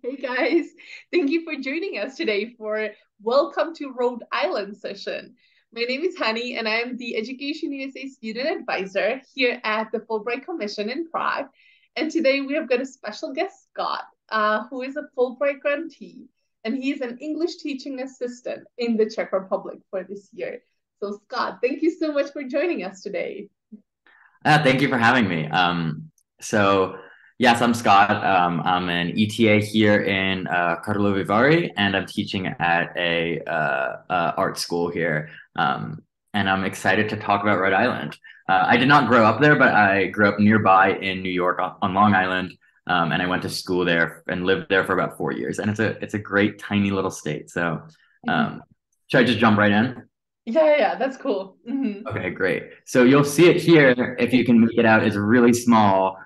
Hey guys, thank you for joining us today for Welcome to Rhode Island session. My name is Hani and I am the Education USA Student Advisor here at the Fulbright Commission in Prague. And today we have got a special guest, Scott, who is a Fulbright grantee, and he is an English teaching assistant in the Czech Republic for this year. So Scott, thank you so much for joining us today. Thank you for having me. So yes, I'm Scott. I'm an ETA here in Karlovy Vary, and I'm teaching at a art school here. And I'm excited to talk about Rhode Island. I did not grow up there, but I grew up nearby in New York on Long Island, and I went to school there and lived there for about 4 years. And it's a great tiny little state. So Mhm. should I just jump right in? Yeah, that's cool. Okay, great. So you'll see it here if you can make it out. It's really small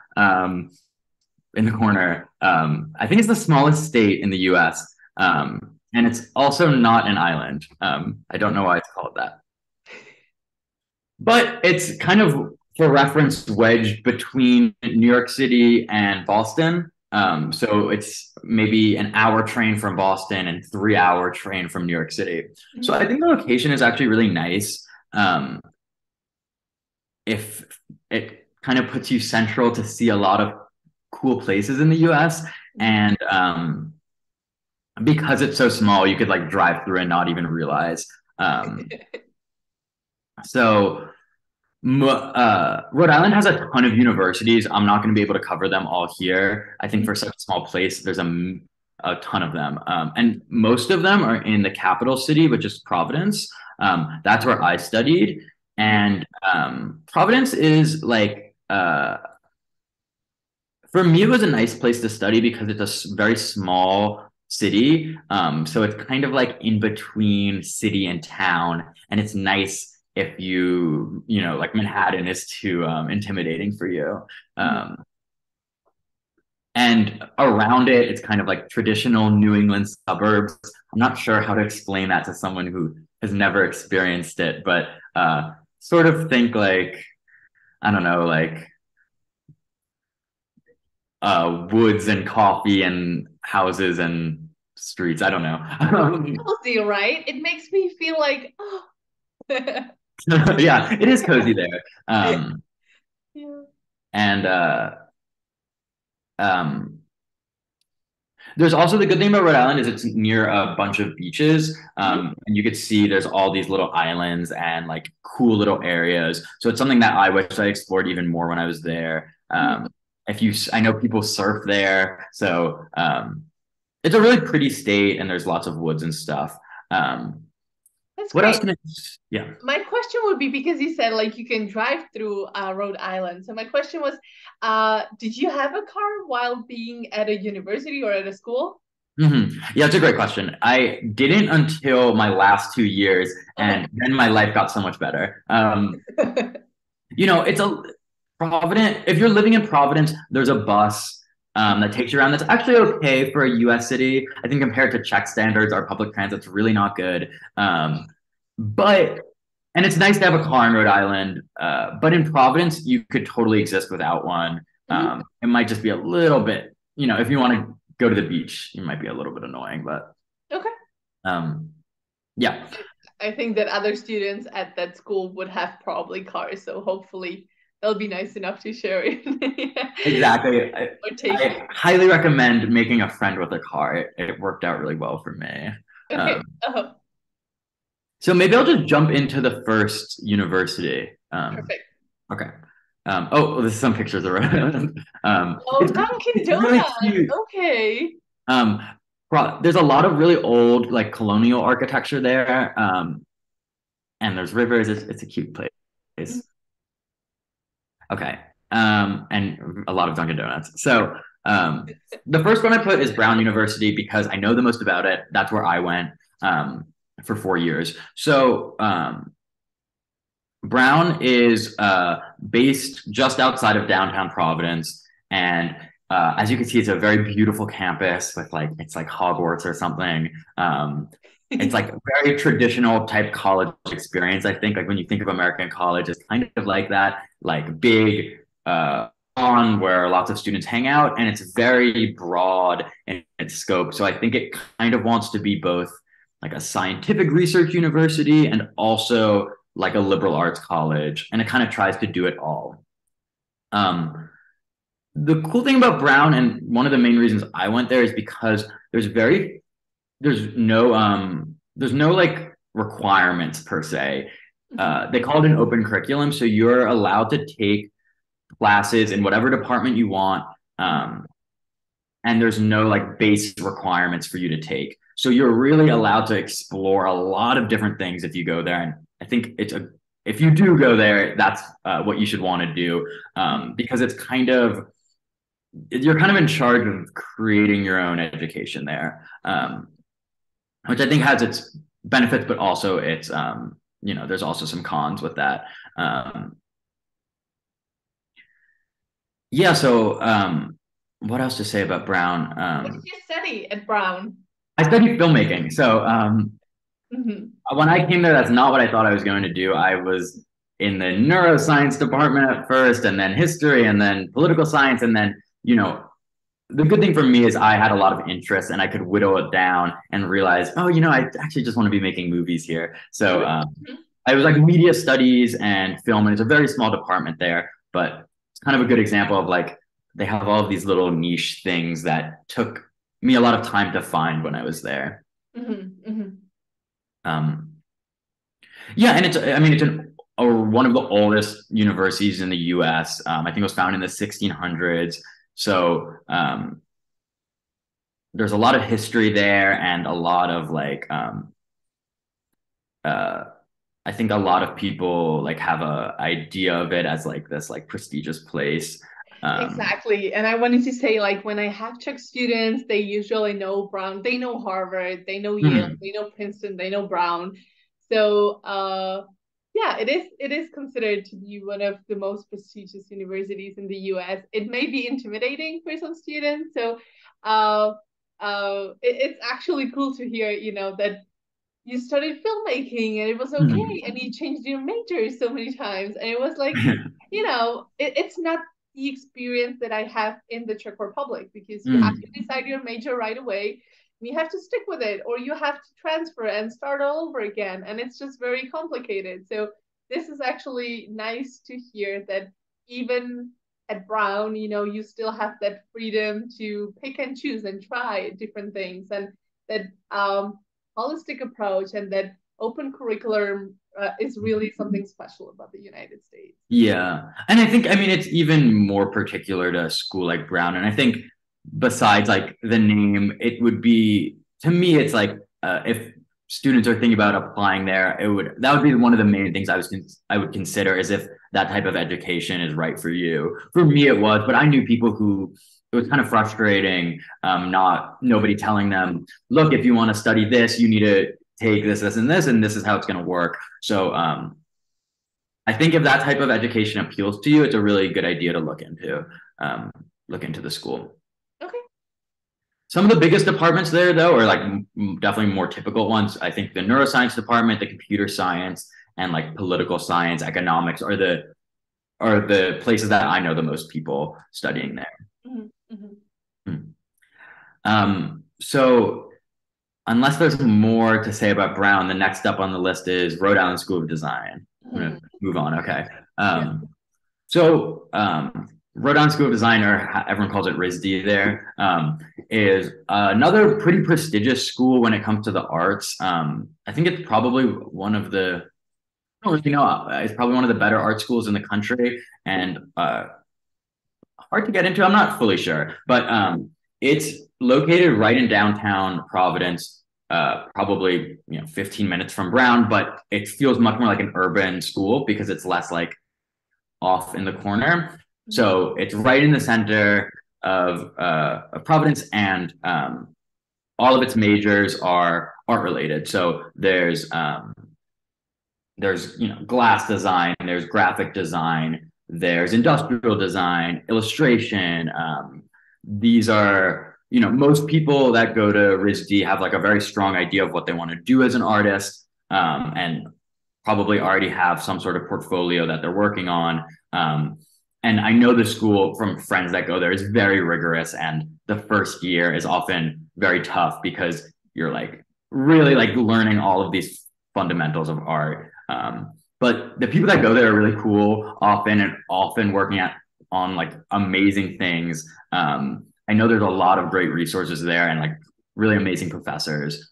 in the corner. I think it's the smallest state in the U.S. And it's also not an island. I don't know why it's called that, but it's kind of, for reference, wedged between New York City and Boston. So it's maybe an hour train from Boston and 3 hour train from New York City. So I think the location is actually really nice. If it kind of puts you central to see a lot of cool places in the US. And because it's so small, you could like drive through and not even realize. So Rhode Island has a ton of universities. I'm not going to be able to cover them all here. I think for such a small place, there's a ton of them. And most of them are in the capital city, which is Providence. That's where I studied. And Providence is like, for me, it was a nice place to study because it's a very small city. So it's kind of like in between city and town. And it's nice if like Manhattan is too intimidating for you. And around it, it's kind of like traditional New England suburbs. I'm not sure how to explain that to someone who has never experienced it, but sort of think like, I don't know, like woods and coffee and houses and streets. I don't know. Cozy, right? It makes me feel like, oh. Yeah, it is cozy there. Yeah. And um, there's also the good thing about Rhode Island is it's near a bunch of beaches, and you could see there's all these little islands and like cool little areas. So it's something that I wish I explored even more when I was there. I know people surf there, so it's a really pretty state, and there's lots of woods and stuff. That's What else great. can I? Yeah. My question would be because you said like you can drive through Rhode Island. So my question was, did you have a car while being at a university or at a school? Yeah, it's a great question. I didn't until my last 2 years, Okay. and then my life got so much better. It's a Providence. If you're living in Providence, there's a bus that takes you around. That's actually okay for a U.S. city. I think compared to Czech standards, our public transit's really not good. But and it's nice to have a car in Rhode Island. But in Providence, you could totally exist without one. It might just be a little bit, if you want to go to the beach, it might be a little bit annoying, but Okay. um, yeah, I think that other students at that school would have probably cars, so hopefully they'll be nice enough to share it exactly. or take you. I highly recommend making a friend with a car. It worked out really well for me. Okay. Um, so maybe I'll just jump into the first university. Perfect. Okay. Oh, there's some pictures around. Oh, Dunkin' It's really Donuts. cute. Okay. Um, there's a lot of really old, like colonial architecture there. And there's rivers. It's a cute place. Okay. And a lot of Dunkin' Donuts. So the first one I put is Brown University because I know the most about it. That's where I went for 4 years. So Brown is based just outside of downtown Providence, and as you can see, it's a very beautiful campus with it's like Hogwarts or something. It's like a very traditional type college experience. I think like when you think of American college, it's kind of like that, like big where lots of students hang out, and it's very broad in its scope. So I think it kind of wants to be both like a scientific research university and also like a liberal arts college, and it kind of tries to do it all. The cool thing about Brown, and one of the main reasons I went there, is because there's no like requirements per se. They call it an open curriculum, so you're allowed to take classes in whatever department you want, and there's no like base requirements for you to take. So you're really allowed to explore a lot of different things if you go there. And I think if you do go there, that's what you should want to do, because you're kind of in charge of creating your own education there, which I think has its benefits, but also it's there's also some cons with that. So what else to say about Brown? What did you study at Brown? I studied filmmaking. So when I came there, that's not what I thought I was going to do. I was in the neuroscience department at first, and then history, and then political science. And then, the good thing for me is I had a lot of interest, and I could whittle it down and realize, I actually just want to be making movies here. So I was like media studies and film, and it's a very small department there, but it's kind of a good example of like, they have all of these little niche things that took me a lot of time to find when I was there. And it's one of the oldest universities in the U.S. I think it was founded in the 1600s. So there's a lot of history there, and a lot of like, I think a lot of people like have a idea of it as like this like prestigious place. Exactly. And I wanted to say, like, when I have Czech students, they usually know Brown, they know Harvard, they know Yale, they know Princeton, they know Brown. So it is considered to be one of the most prestigious universities in the US. It may be intimidating for some students. So it's actually cool to hear, that you studied filmmaking and it was okay, and you changed your major so many times. And it was like, it's not the experience that I have in the Czech Republic, because you have to decide your major right away. And you have to stick with it, or you have to transfer and start all over again. And it's just very complicated. So this is actually nice to hear that even at Brown, you still have that freedom to pick and choose and try different things, and that holistic approach and that open curriculum is really something special about the United States. Yeah. And I think, it's even more particular to a school like Brown. And I think besides like the name, it would be, to me, it's like, if students are thinking about applying there, that would be one of the main things I would consider, is if that type of education is right for you. For me, it was, but I knew people who, it was kind of frustrating, nobody telling them, look, if you want to study this, you need to take this, and this is how it's going to work. So I think if that type of education appeals to you, it's a really good idea to look into the school. Okay. Some of the biggest departments there, though, are like definitely more typical ones. I think the neuroscience department, the computer science, and like political science, economics are the places that I know the most people studying there. So unless there's more to say about Brown, the next up on the list is Rhode Island School of Design. I'm going to move on. Okay. Rhode Island School of Design, or everyone calls it RISD there, is another pretty prestigious school when it comes to the arts. I think it's probably one of the, I don't really know, it's probably one of the better art schools in the country, and hard to get into. I'm not fully sure, but it's located right in downtown Providence, probably 15 minutes from Brown, but it feels much more like an urban school because it's less like off in the corner. So it's right in the center of Providence, and all of its majors are art related. So there's glass design, there's graphic design, there's industrial design, illustration. These are, most people that go to RISD have like a very strong idea of what they want to do as an artist, and probably already have some sort of portfolio that they're working on. and I know the school from friends that go there is very rigorous, and the first year is often very tough because you're like really like learning all of these fundamentals of art. But the people that go there are really cool, often working on like amazing things. I know there's a lot of great resources there and like really amazing professors.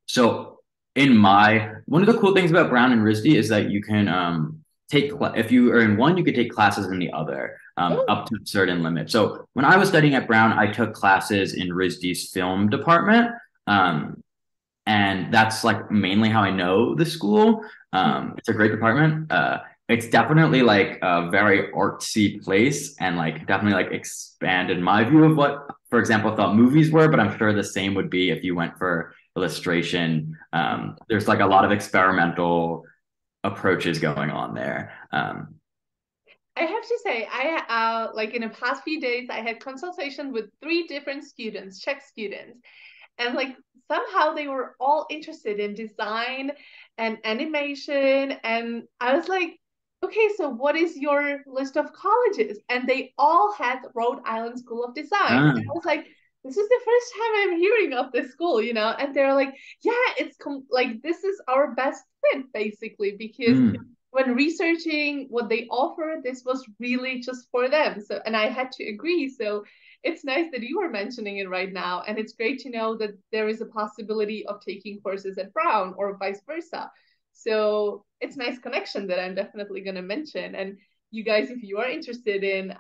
So one of the cool things about Brown and RISD is that you can if you are in one, you could take classes in the other up to a certain limit. So when I was studying at Brown, I took classes in RISD's film department. And that's like mainly how I know the school. It's a great department. It's definitely like a very artsy place and like definitely like expanded my view of what, for example, I thought movies were, but I'm sure the same would be if you went for illustration. There's like a lot of experimental approaches going on there. I have to say, I like in the past few days, I had consultation with 3 different students, Czech students, and like somehow they were all interested in design and animation, and I was like, okay, so what is your list of colleges? And they all had Rhode Island School of Design. And I was like, this is the first time I'm hearing of this school, you know? And they're like, yeah, it's like this is our best fit basically, because when researching what they offer, this was really just for them. So, and I had to agree. So it's nice that you are mentioning it right now. And it's great to know that there is a possibility of taking courses at Brown or vice versa. So it's nice connection that I'm definitely going to mention. And you guys, if you are interested in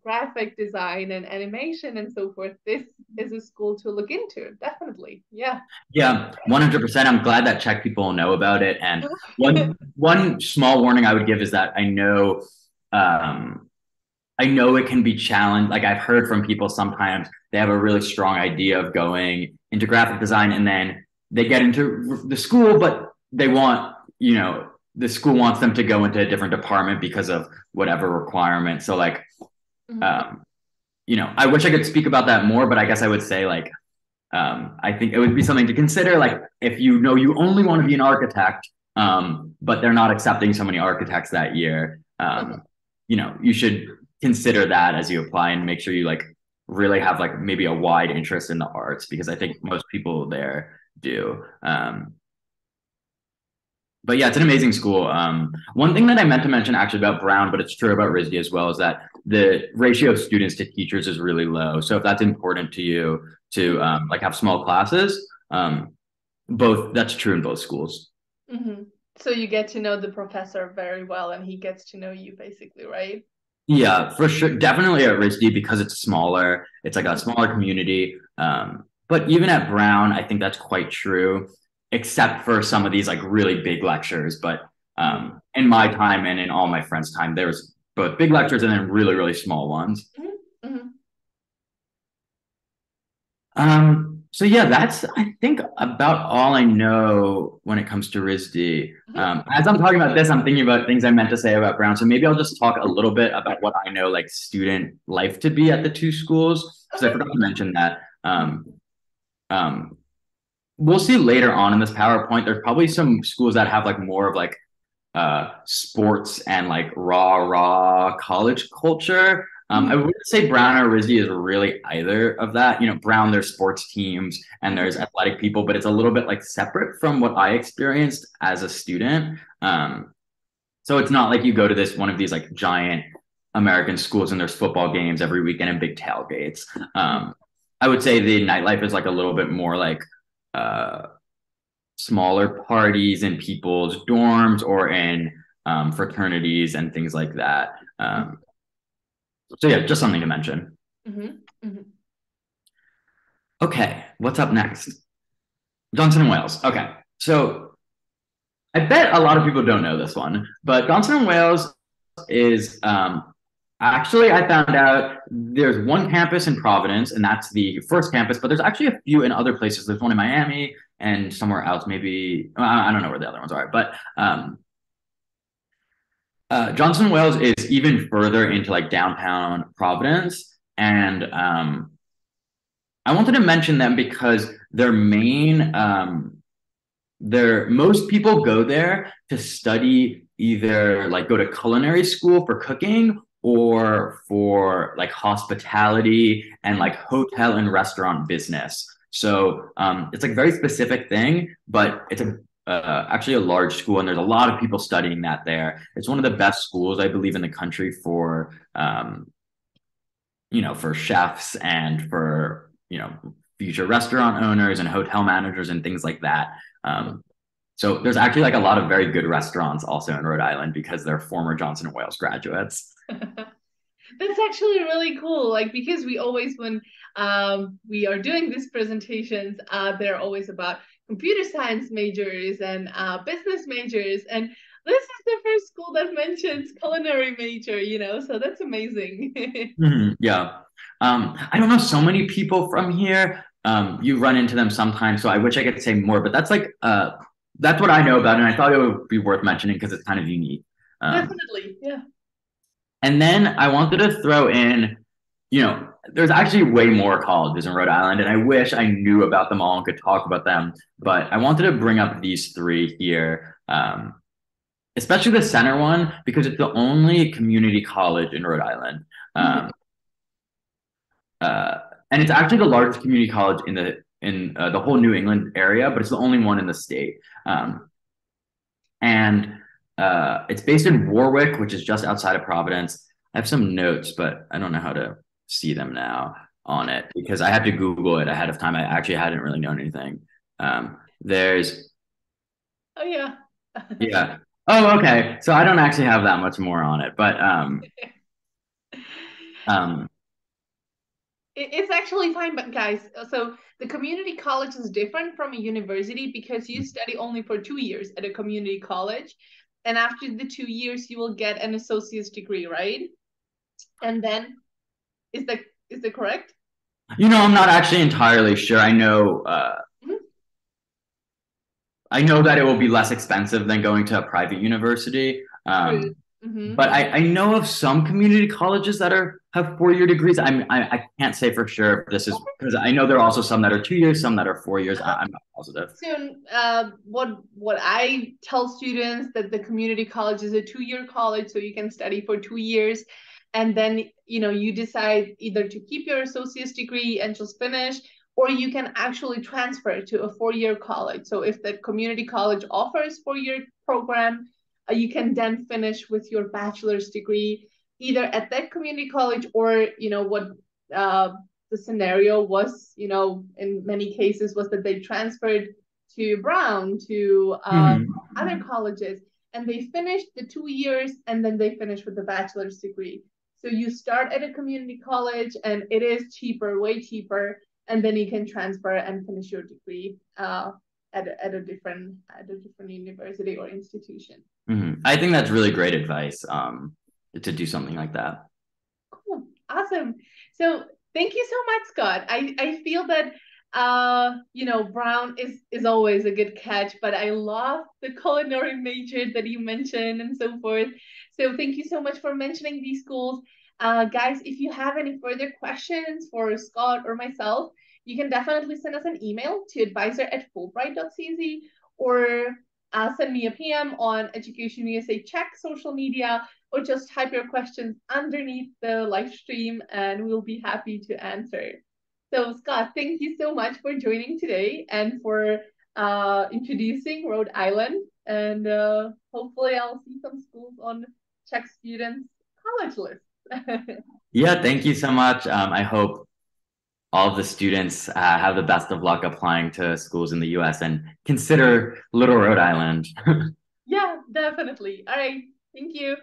graphic design and animation and so forth, this is a school to look into. Definitely. Yeah. Yeah, 100%. I'm glad that Czech people know about it. And one small warning I would give is that I know it can be challenged. Like I've heard from people sometimes they have a really strong idea of going into graphic design and then they get into the school, but they want, the school wants them to go into a different department because of whatever requirement. So like, I wish I could speak about that more, but I guess I would say like, I think it would be something to consider. Like if you only want to be an architect, but they're not accepting so many architects that year, you should consider that as you apply and make sure you like really have like maybe a wide interest in the arts, because I think most people there do. But yeah, it's an amazing school. One thing that I meant to mention actually about Brown, but it's true about RISD as well, is that the ratio of students to teachers is really low. So if that's important to you to like have small classes, that's true in both schools. So you get to know the professor very well and he gets to know you basically, right? Yeah, for sure. Definitely at RISD because it's smaller. It's like a smaller community. But even at Brown, I think that's quite true, except for some of these like really big lectures. But in my time and in all my friends' time, there was both big lectures and then really, really small ones. So yeah, that's I think about all I know when it comes to RISD. As I'm talking about this, I'm thinking about things I meant to say about Brown. So maybe I'll just talk a little bit about what I know like student life to be at the two schools, because I forgot to mention that. We'll see later on in this PowerPoint, there's probably some schools that have like more of like sports and like raw college culture. I wouldn't say Brown or RISD is really either of that. Brown, there's sports teams and there's athletic people, but it's a little bit like separate from what I experienced as a student. So it's not like you go to one of these like giant American schools and there's football games every weekend and big tailgates. I would say the nightlife is like a little bit more like smaller parties in people's dorms or in fraternities and things like that. So yeah, just something to mention. Okay, what's up next? Johnson and Wales. Okay, so I bet a lot of people don't know this one, but Johnson and Wales is actually, I found out there's one campus in Providence, and that's the first campus, but there's actually a few in other places. There's one in Miami and somewhere else, maybe, I don't know where the other ones are, but Johnson Wales is even further into like downtown Providence. And I wanted to mention them because most people go there to study either like go to culinary school for cooking or for like hospitality and like hotel and restaurant business. So it's like a very specific thing, but it's actually a large school and there's a lot of people studying that there. It's one of the best schools, I believe, in the country for for chefs and for future restaurant owners and hotel managers and things like that. So there's actually like a lot of very good restaurants also in Rhode Island because they're former Johnson & Wales graduates. That's actually really cool. Like, because we always, when we are doing these presentations, they're always about computer science majors and business majors. And this is the first school that mentions culinary major, so that's amazing. Yeah. I don't know so many people from here. You run into them sometimes, so I wish I could say more, but that's like that's what I know about it, and I thought it would be worth mentioning because it's kind of unique. Definitely, yeah. And then I wanted to throw in, there's actually way more colleges in Rhode Island, and I wish I knew about them all and could talk about them. But I wanted to bring up these three here, especially the center one, because it's the only community college in Rhode Island. And it's actually the largest community college in the whole New England area, but it's the only one in the state. And it's based in Warwick, which is just outside of Providence. I have some notes, but I don't know how to see them now on it because I had to Google it ahead of time. I actually hadn't really known anything. There's. Oh, yeah. Yeah. Oh, okay. So I don't actually have that much more on it, but it's actually fine, but guys, so the community college is different from a university because you study only for 2 years at a community college. And after the 2 years, you will get an associate's degree, right? And then, is that correct? I'm not actually entirely sure. I know I know that it will be less expensive than going to a private university. But I know of some community colleges that have 4-year degrees. I can't say for sure if this is because I know there are also some that are 2 years, some that are 4 years. I'm not positive. So what I tell students that the community college is a 2-year college, so you can study for 2 years, and then you decide either to keep your associate's degree and just finish, or you can actually transfer to a 4-year college. So if the community college offers 4-year program, you can then finish with your bachelor's degree either at that community college or what the scenario was in many cases was that they transferred to Brown, to other colleges, and they finished the 2 years and then they finished with the bachelor's degree. So you start at a community college and it is cheaper, way cheaper, and then you can transfer and finish your degree at a different university or institution. I think that's really great advice to do something like that. Cool. Awesome. So thank you so much, Scott. I feel that Brown is always a good catch, but I love the culinary major that you mentioned and so forth. So thank you so much for mentioning these schools. Guys, if you have any further questions for Scott or myself, you can definitely send us an email to advisor@fulbright.cz or send me a PM on EducationUSA Czech social media, or just type your questions underneath the live stream and we'll be happy to answer. So Scott, thank you so much for joining today and for introducing Rhode Island. And hopefully I'll see some schools on Czech students' college list. Yeah, thank you so much. I hope all of the students have the best of luck applying to schools in the US and consider Little Rhode Island. Yeah, definitely. All right. Thank you.